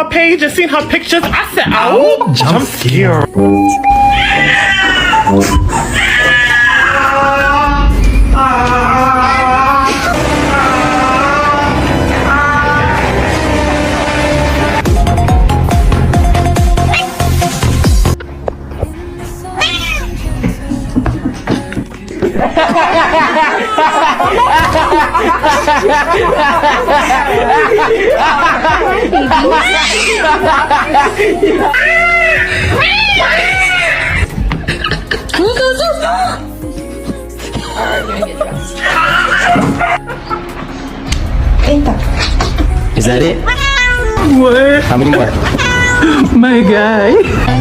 her page and seen her pictures. I said, oh, jump scare. Is that it? What? How many more? My guy.